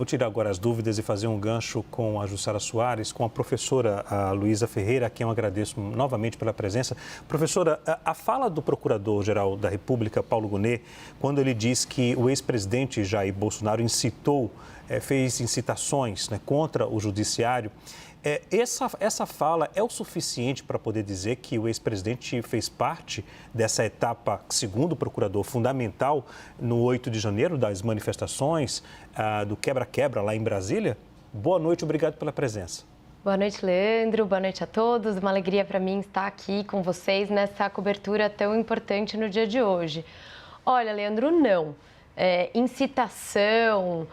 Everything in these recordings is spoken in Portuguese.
Vou tirar agora as dúvidas e fazer um gancho com a Jussara Soares, com a professora Luísa Ferreira, a quem eu agradeço novamente pela presença. Professora, a fala do Procurador-Geral da República, Paulo Gonet, quando ele diz que o ex-presidente Jair Bolsonaro fez incitações, né, contra o judiciário, essa fala é o suficiente para poder dizer que o ex-presidente fez parte dessa etapa, segundo o procurador, fundamental no 8 de janeiro, das manifestações, do quebra-quebra lá em Brasília? Boa noite, obrigado pela presença. Boa noite, Leandro. Boa noite a todos. Uma alegria para mim estar aqui com vocês nessa cobertura tão importante no dia de hoje. Olha, Leandro, não. Incitação,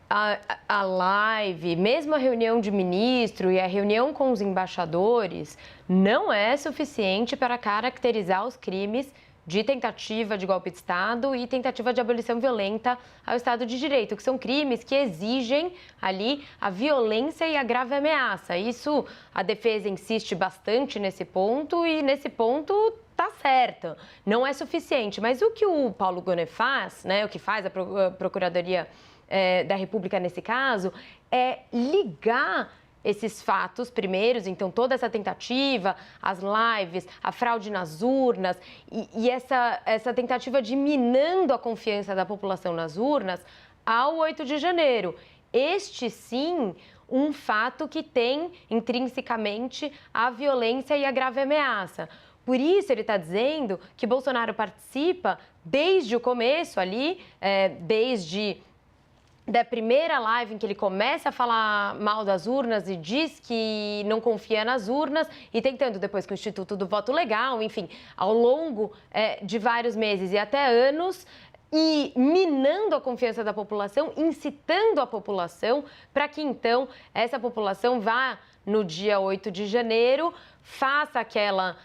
a live, mesmo a reunião de ministro e a reunião com os embaixadores não é suficiente para caracterizar os crimes de tentativa de golpe de Estado e tentativa de abolição violenta ao Estado de Direito, que são crimes que exigem ali a violência e a grave ameaça. Isso, a defesa insiste bastante nesse ponto e nesse ponto tá certo, não é suficiente. Mas o que o Paulo Gonet faz, né, o que faz a Procuradoria da República nesse caso, é ligar esses fatos primeiros, então toda essa tentativa, as lives, a fraude nas urnas e essa tentativa de minando a confiança da população nas urnas ao 8 de janeiro. Este sim, um fato que tem intrinsecamente a violência e a grave ameaça. Por isso ele está dizendo que Bolsonaro participa desde o começo ali, desde da primeira live em que ele começa a falar mal das urnas e diz que não confia nas urnas e tentando depois com o Instituto do Voto Legal, enfim, ao longo de vários meses e até anos, e minando a confiança da população, incitando a população para que então essa população vá no dia 8 de janeiro, faça aquilo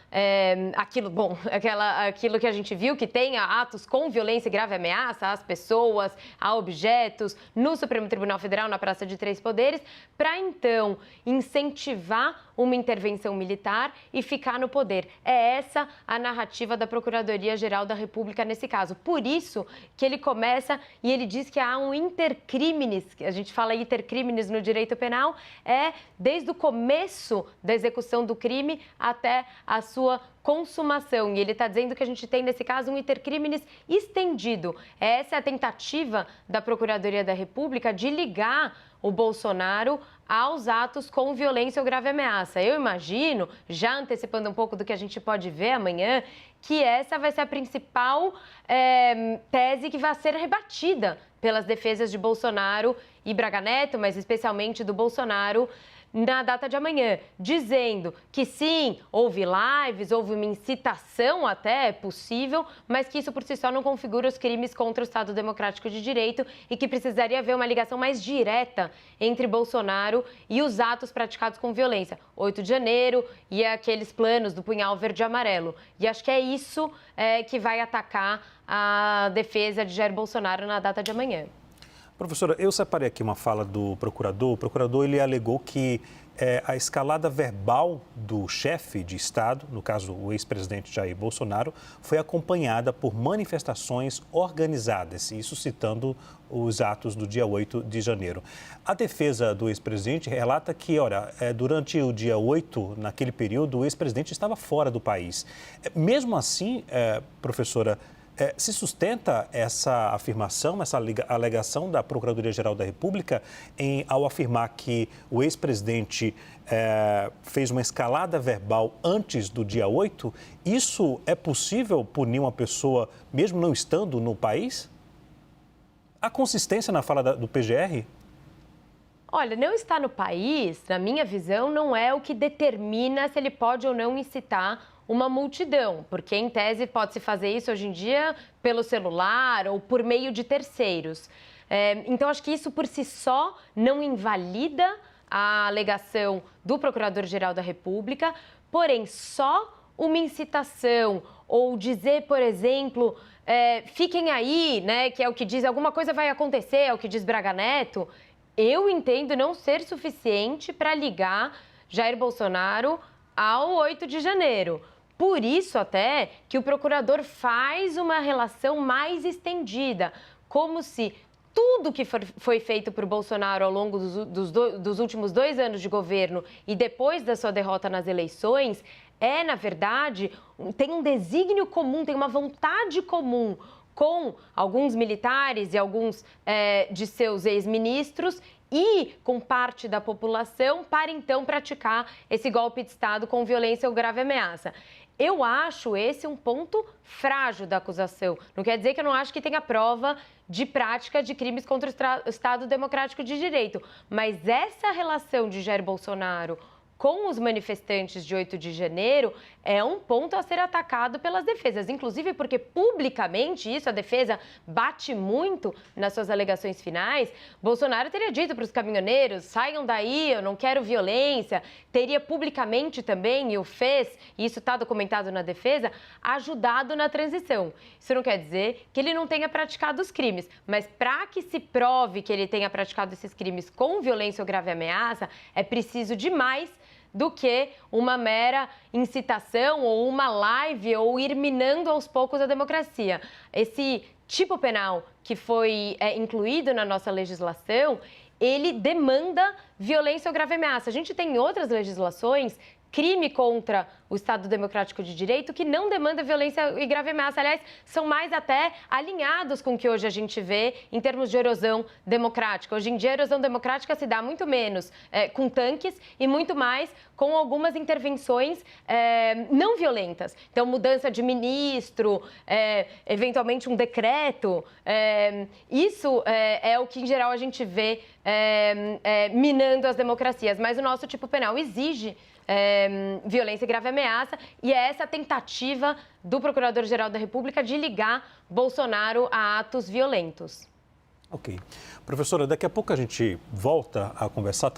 que a gente viu, que tenha atos com violência e grave ameaça às pessoas, a objetos, no Supremo Tribunal Federal, na Praça de Três Poderes, para então incentivar uma intervenção militar e ficar no poder. É essa a narrativa da Procuradoria-Geral da República nesse caso. Por isso que ele começa e ele diz que há um intercrimes, a gente fala intercrimes no direito penal, desde o começo da execução do crime até a sua consumação. E ele está dizendo que a gente tem, nesse caso, um intercrimes estendido. Essa é a tentativa da Procuradoria da República de ligar o Bolsonaro aos atos com violência ou grave ameaça. Eu imagino, já antecipando um pouco do que a gente pode ver amanhã, que essa vai ser a principal tese que vai ser rebatida pelas defesas de Bolsonaro e Braga Neto, mas especialmente do Bolsonaro, na data de amanhã, dizendo que sim, houve lives, houve uma incitação até, é possível, mas que isso por si só não configura os crimes contra o Estado Democrático de Direito e que precisaria haver uma ligação mais direta entre Bolsonaro e os atos praticados com violência. 8 de janeiro e aqueles planos do punhal verde e amarelo. E acho que é isso que vai atacar a defesa de Jair Bolsonaro na data de amanhã. Professora, eu separei aqui uma fala do procurador. O procurador ele alegou que a escalada verbal do chefe de Estado, no caso o ex-presidente Jair Bolsonaro, foi acompanhada por manifestações organizadas, isso citando os atos do dia 8 de janeiro. A defesa do ex-presidente relata que, durante o dia 8, naquele período, o ex-presidente estava fora do país. Mesmo assim, professora, se sustenta essa afirmação, essa alegação da Procuradoria-Geral da República ao afirmar que o ex-presidente fez uma escalada verbal antes do dia 8? Isso é possível punir uma pessoa mesmo não estando no país? Há consistência na fala do PGR? Olha, não estar no país, na minha visão, não é o que determina se ele pode ou não incitar uma multidão, porque em tese pode-se fazer isso hoje em dia pelo celular ou por meio de terceiros. Então, acho que isso por si só não invalida a alegação do Procurador-Geral da República, porém, só uma incitação ou dizer, por exemplo, fiquem aí, né, que é o que diz, alguma coisa vai acontecer, é o que diz Braga Neto, eu entendo não ser suficiente para ligar Jair Bolsonaro ao 8 de janeiro. Por isso até que o procurador faz uma relação mais estendida, como se tudo que foi feito por Bolsonaro ao longo dos últimos 2 anos de governo e depois da sua derrota nas eleições, na verdade, tem um desígnio comum, tem uma vontade comum com alguns militares e alguns de seus ex-ministros e com parte da população para, então, praticar esse golpe de Estado com violência ou grave ameaça. Eu acho esse um ponto frágil da acusação. Não quer dizer que eu não acho que tenha prova de prática de crimes contra o Estado Democrático de Direito, mas essa relação de Jair Bolsonaro com os manifestantes de 8 de janeiro é um ponto a ser atacado pelas defesas, inclusive porque publicamente isso, a defesa bate muito nas suas alegações finais. Bolsonaro teria dito para os caminhoneiros, saiam daí, eu não quero violência, teria publicamente também, e o fez, e isso está documentado na defesa, ajudado na transição. Isso não quer dizer que ele não tenha praticado os crimes, mas para que se prove que ele tenha praticado esses crimes com violência ou grave ameaça, é preciso demais do que uma mera incitação ou uma live ou ir minando aos poucos a democracia. Esse tipo penal que foi incluído na nossa legislação, ele demanda violência ou grave ameaça. A gente tem em outras legislações crime contra o Estado Democrático de Direito que não demanda violência e grave ameaça. Aliás, são mais até alinhados com o que hoje a gente vê em termos de erosão democrática. Hoje em dia, a erosão democrática se dá muito menos com tanques e muito mais com algumas intervenções não violentas. Então, mudança de ministro, eventualmente um decreto. Isso é o que, em geral, a gente vê minando as democracias. Mas o nosso tipo penal exige violência e grave ameaça, e é essa tentativa do Procurador-Geral da República de ligar Bolsonaro a atos violentos. Ok. Professora, daqui a pouco a gente volta a conversar também.